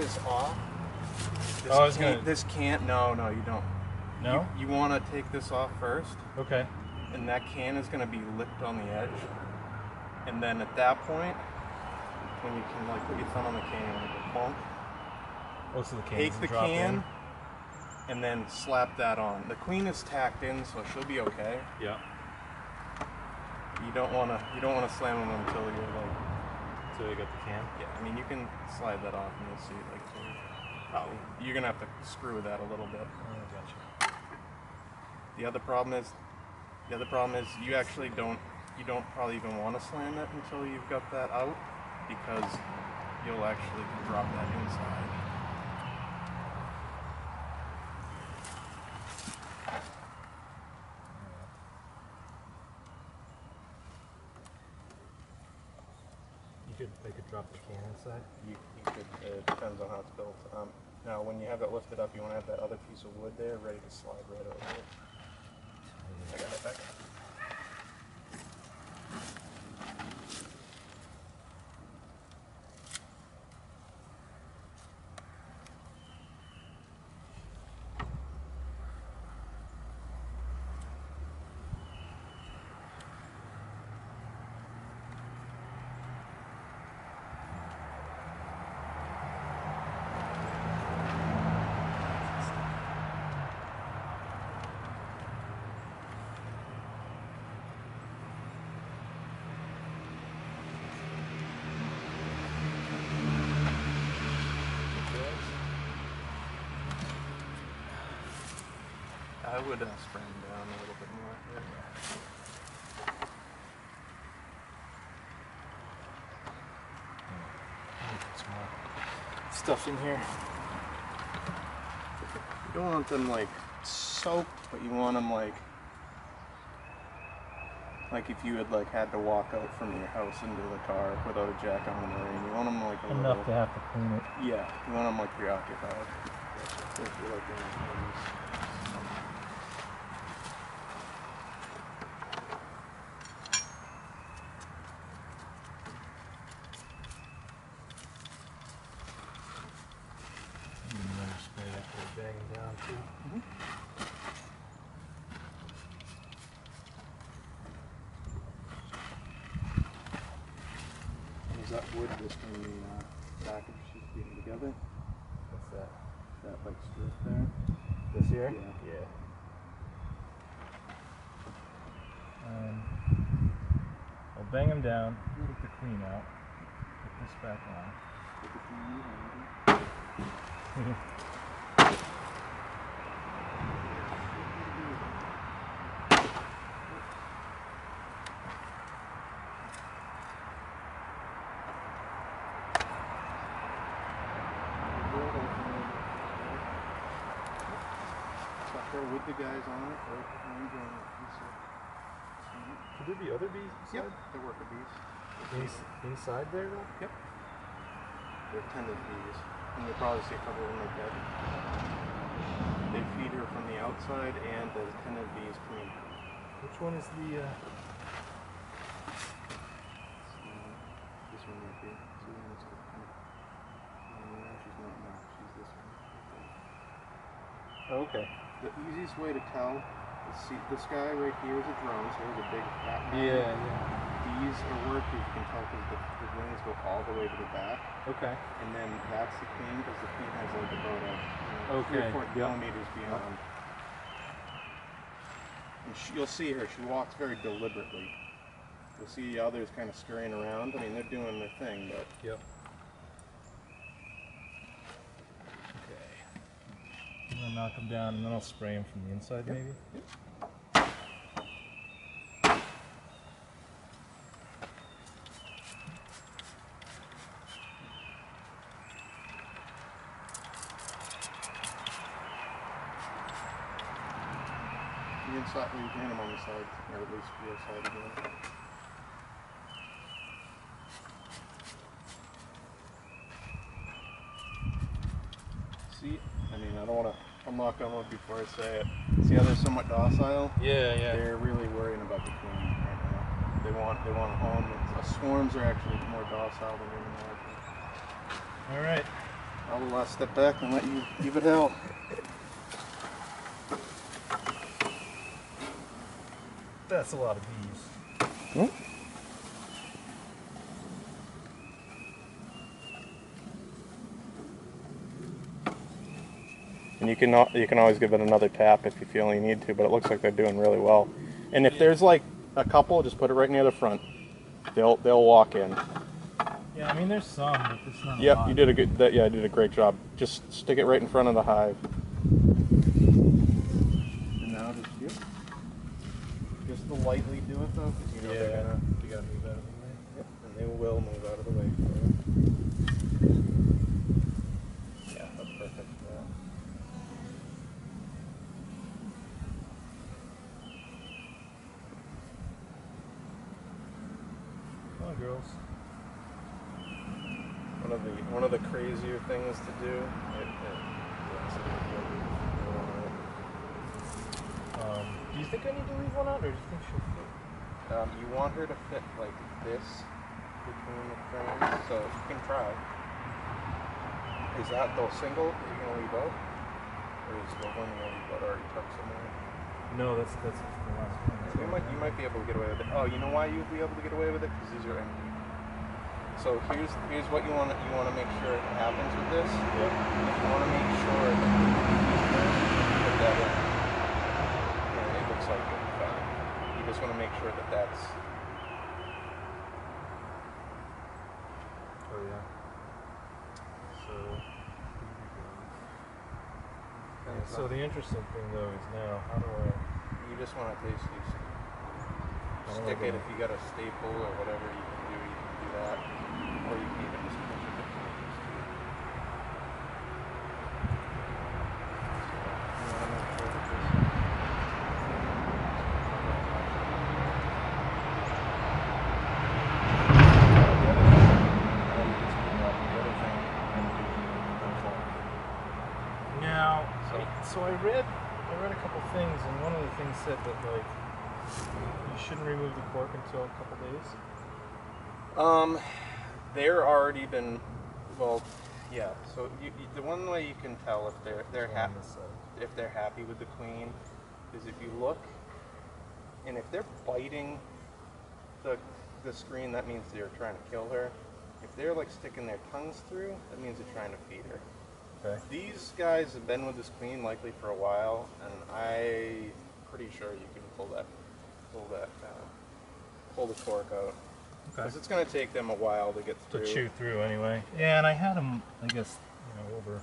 this off. This can't. No, you don't. No? You want to take this off first. Okay. And that can is going to be licked on the edge. And then at that point, when you can like put your thumb on the can and go bonk. Oh, so the can take the drop can in. And then slap that on. The queen is tacked in, so she'll be okay. Yeah. You don't want to slam them until you're like. So you got the can. Yeah, I mean you can slide that off and you'll see like. Oh, you're gonna have to screw with that a little bit. Oh, gotcha. The other problem is you actually don't probably even want to slam it until you've got that out, because you'll actually drop that inside. They could drop the can inside? You could, it depends on how it's built. Now when you have it lifted up, you want to have that other piece of wood there ready to slide right over it. I got it back. I would spray them down a little bit more. Some more stuff in here. You don't want them like soaked, but you want them like if you had like had to walk out from your house into the car without a jacket on or anything. You want them like enough to have to clean it. Yeah, you want them like preoccupied. So if you like down too. Is that wood just in the package she's getting together? What's that? That like strip there? This here? Yeah. I'll bang them down, take the clean out, put this back on. With the guys on it, Could there be other bees inside? Yep, they're worker bees. Inside there though? Yep. They're tended bees. And you'll probably see a couple of them like that. They feed her from the outside and the tended bees queen. Which one is the this one might be. See, it's kind of, she's not now, she's this one. Oh, okay. The easiest way to tell is, see, this guy right here is a drone, so here's a big fat man. Yeah. These are workers, you can tell because the wings go all the way to the back. Okay. And then that's the queen, because the queen has like about a 3 or 4 millimeters beyond. And you'll see her, she walks very deliberately. You'll see the others kind of scurrying around. I mean, they're doing their thing, but... Yep. I'm going to knock them down and then I'll spray them from the inside maybe? Yep. The inside, you can hit them on the side, or at least your side again. See, I mean, I don't want to, I'll knock on wood before I say it. See how they're somewhat docile? Yeah. They're really worrying about the queen right now. They want a home. Swarms are actually more docile than women are. All right. I'll step back and let you give it hell. That's a lot of bees. Hmm? And you can always give it another tap if you feel you need to, but it looks like they're doing really well. And if there's like a couple, just put it right near the front. They'll walk in. Yeah, I mean there's some, but it's not a Yep, lot. you did a good. Yeah, you did a great job. Just stick it right in front of the hive. And now just lightly do it though, because you know they're gonna. You gotta move out of the way. Yep, and they will move out of the way for you. Yeah, that's perfect. Yeah. Come on, girls. One of the crazier things to do. Do you think I need to leave one out, or do you think she'll fit? You want her to fit like this between the frames, so you can try. Is that the single that you're gonna leave out, or is the one you're gonna leave out already tucked somewhere? No, that's the last one. You might be able to get away with it. Oh, you know why you'd be able to get away with it? Because these are empty. So here's what you want to make sure happens with this. Yeah. You want to make sure that you put that in, and it looks like it'll be fine. You just want to make sure that that's. Oh yeah. So the interesting thing though is now how do I? You just want to basically stick it. If you got a staple or whatever you can do that, or you can even just push it. Now, so I read a couple things, and one of the things said that like you shouldn't remove the cork until a couple days. They're already been, well, yeah. So the one way you can tell if they're happy with the queen is if you look, and if they're biting the screen, that means they're trying to kill her. If they're like sticking their tongues through, that means they're trying to feed her. Okay. These guys have been with this queen likely for a while, and I'm pretty sure you can pull the cork out. Because it's going to take them a while to get through. To chew through anyway. Yeah, and I had them, I guess, over.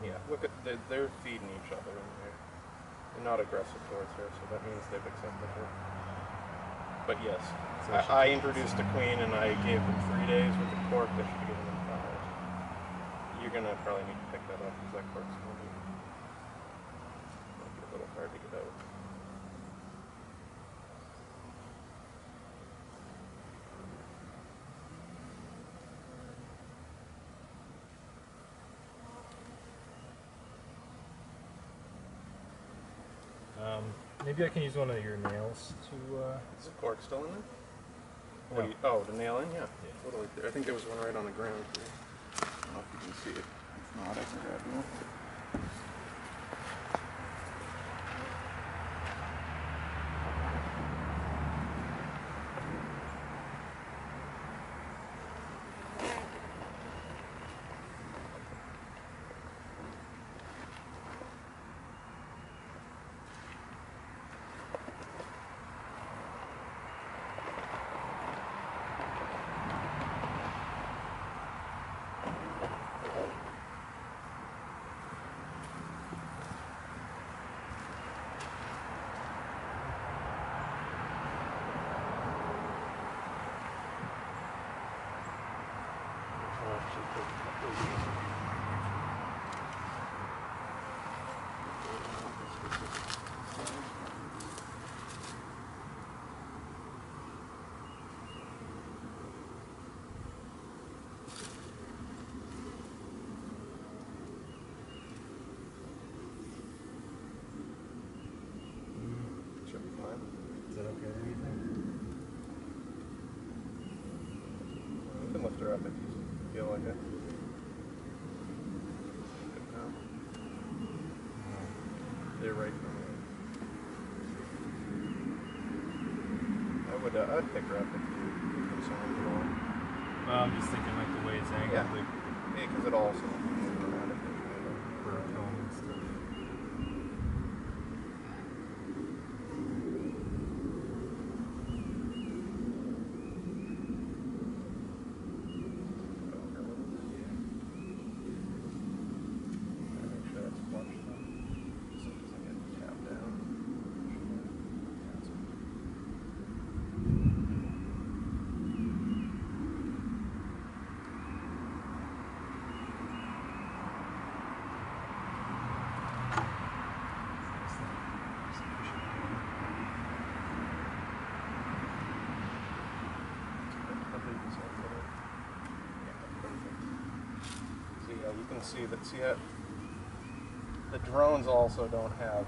Yeah, look at they're feeding each other, and they're not aggressive towards her, so that means they've accepted her. But yes, I introduced a queen, and I gave them 3 days with the cork. They should be giving them 5. You're going to probably need to pick that up because that cork's going to be a little hard to get out. Maybe I can use one of your nails to. Is the cork still in there? No. The nail in? Yeah. Totally. I think there was one right on the ground too. I don't know if you can see it. If not, I can grab one. you're right from me. I'd pick her up if you're concerned at all. Well, I'm just thinking like the way it's angled, Yeah. like Yeah, because it also moves around if there's for a comb and stuff. Make sure that's flush though, so it doesn't get tapped down. You can see that. See that the drones also don't have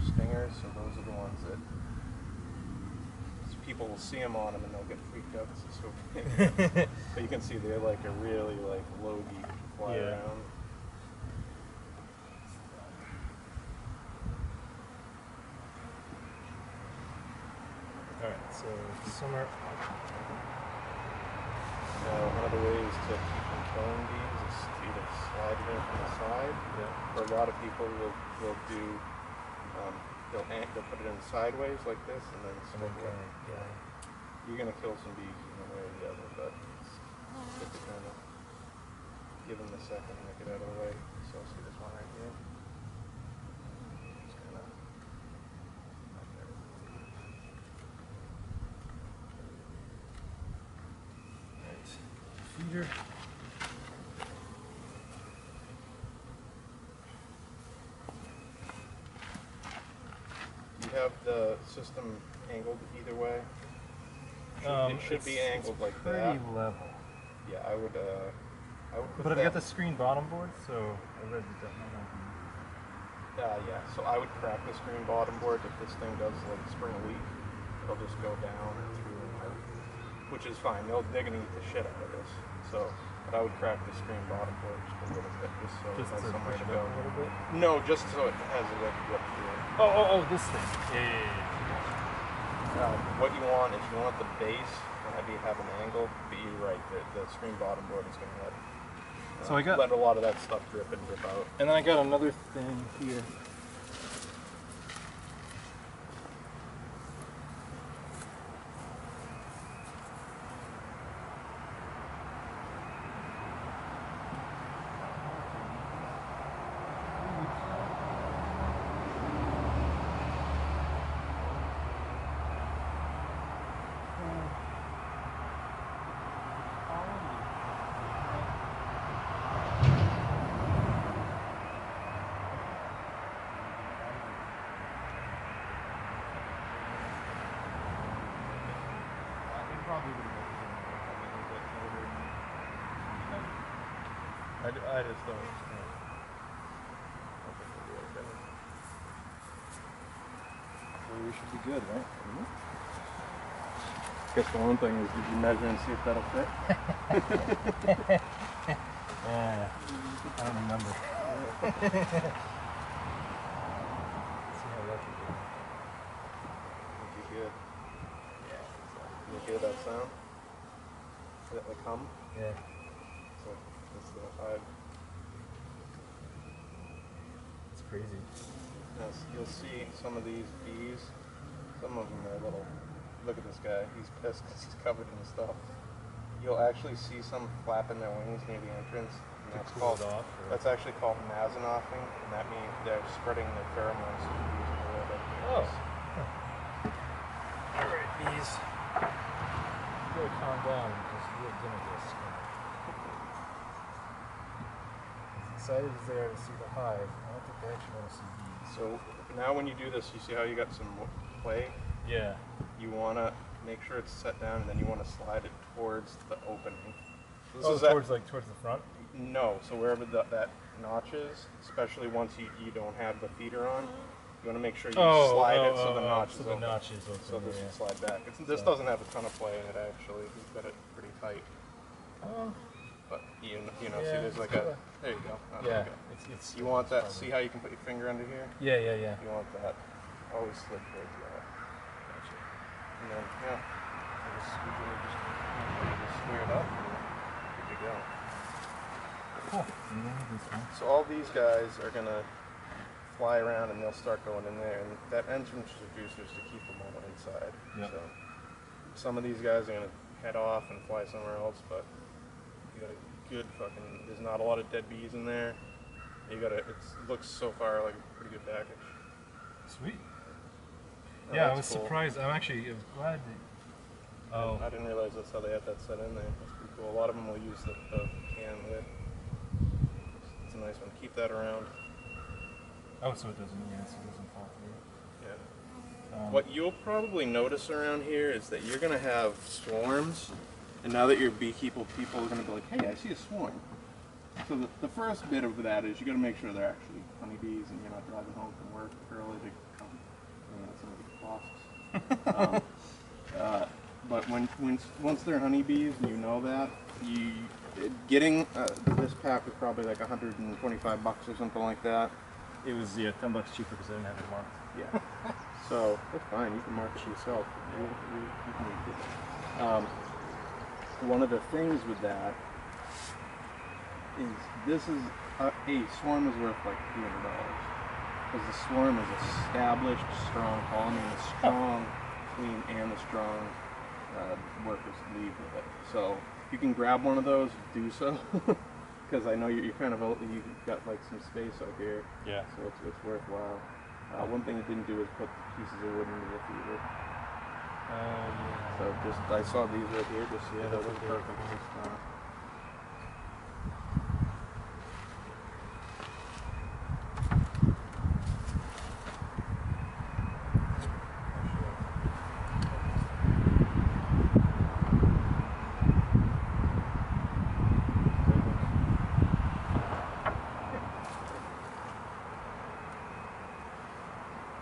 stingers, so those are the ones that people will see them on them and they'll get freaked out. This is so big. But you can see they're like a really like low-geek fly around. All right, so somewhere. Now, one of the ways to keep from killing bees is to either slide it in from the side, or a lot of people will do, they'll put it in sideways like this and then stick it. You're going to kill some bees one way or the other, but it's good to kind of give them a second and get out of the way. So see this one right here? Just kind of right there. Feeder. You have the system angled either way. It should be angled like that. Pretty level. Yeah, I would put But I've that, got the screen bottom board, so I read that might not be. yeah, so I would crack the screen bottom board. If this thing does like spring a leak, it'll just go down and through and out, which is fine. They're gonna eat the shit out of this. So, but I would crack the screen bottom board just a little bit, just so it has somewhere to go. A little bit? No, just so it has a way to go through it. Oh, this thing. Yeah. What you want is you want the base to have an angle, but you're right. The screen bottom board is gonna let a lot of that stuff drip and drip out. And then I got another thing here. I just don't understand. So we should be good, right? Guess the one thing is, did you measure and see if that'll fit? Yeah, I don't remember. See how lucky you are. Would be good. Yeah. You hear that sound? Is that like hum? Yeah. So that's the vibe. It's crazy. Now, you'll see some of these bees, some of them are little, look at this guy, he's pissed because he's covered in stuff. You'll actually see some flapping their wings near the entrance, and that's actually called mazanoffing, and that means they're spreading their pheromones to the bees a little bit. Alright, bees. You gotta calm down because you're doing this. As excited as they are to see the hive, I don't think they actually want to see bees. So now when you do this, you see how you got some play? Yeah. You want to make sure it's set down, and then you want to slide it towards the opening. So this is towards the front? No, so wherever that notch is, especially once you don't have the feeder on, you want to make sure you slide it so the notch is open. So this will slide back. This doesn't have a ton of play in it, actually. He's got it pretty tight. But you know, see, Yeah, there's like it's a. There you go. Oh, yeah, there you go. it's. You want that? Probably. See how you can put your finger under here? Yeah. You want that? Always slip towards that. Gotcha. And then you just usually just square it up and good to go. Cool. This one. So all these guys are gonna fly around and they'll start going in there, and that entrance reducer is to keep them all inside. Yep. So some of these guys are gonna head off and fly somewhere else, but you got a good fucking. There's not a lot of dead bees in there. You got it looks so far like a pretty good package. Sweet. Oh, Yeah, I that's was cool. surprised. I'm actually glad that. Oh. I didn't realize that's how they had that set in there. That's pretty cool. A lot of them will use the can lid. It's a nice one. Keep that around. Oh, so it doesn't. Yeah, so it doesn't fall through. Yeah. What you'll probably notice around here is that you're gonna have swarms, and now that you're beekeeper, people are gonna be like, "Hey, I see a swarm." So the first bit of that is you gotta make sure they're actually honeybees, and you're not driving home from work early to come. Some of the costs. But once they're honeybees, and you know that, getting this pack was probably like $125 or something like that. It was $10 cheaper because I didn't have it marked. Yeah. So that's fine. You can mark it yourself. You can do it. One of the things with that is a swarm is worth like $300 because the swarm is established, strong colony, and the strong queen and the strong workers leave with it. So if you can grab one of those, do so. Because I know you've got like some space out here. Yeah. So it's worthwhile. One thing it didn't do is put pieces of wood into the feeder. Yeah. So I saw these right here. Just yeah, that was perfect.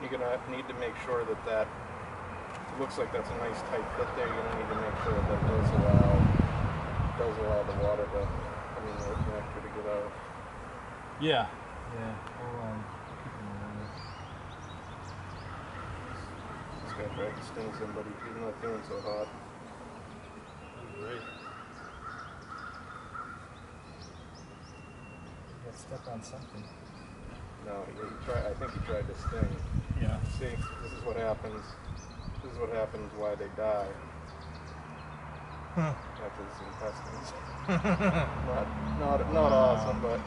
You're gonna need to make sure that looks like that's a nice tight fit there. You're gonna need to make sure that does allow the water to, the nectar to get out. Yeah. Yeah. I'll keep an eye on This guy tried to sting somebody. He's not feeling so hot. Great. Let's step on something. No, I think he tried to sting. Yeah. See, this is what happens. This is what happens why they die. That's his intestines. Not awesome, but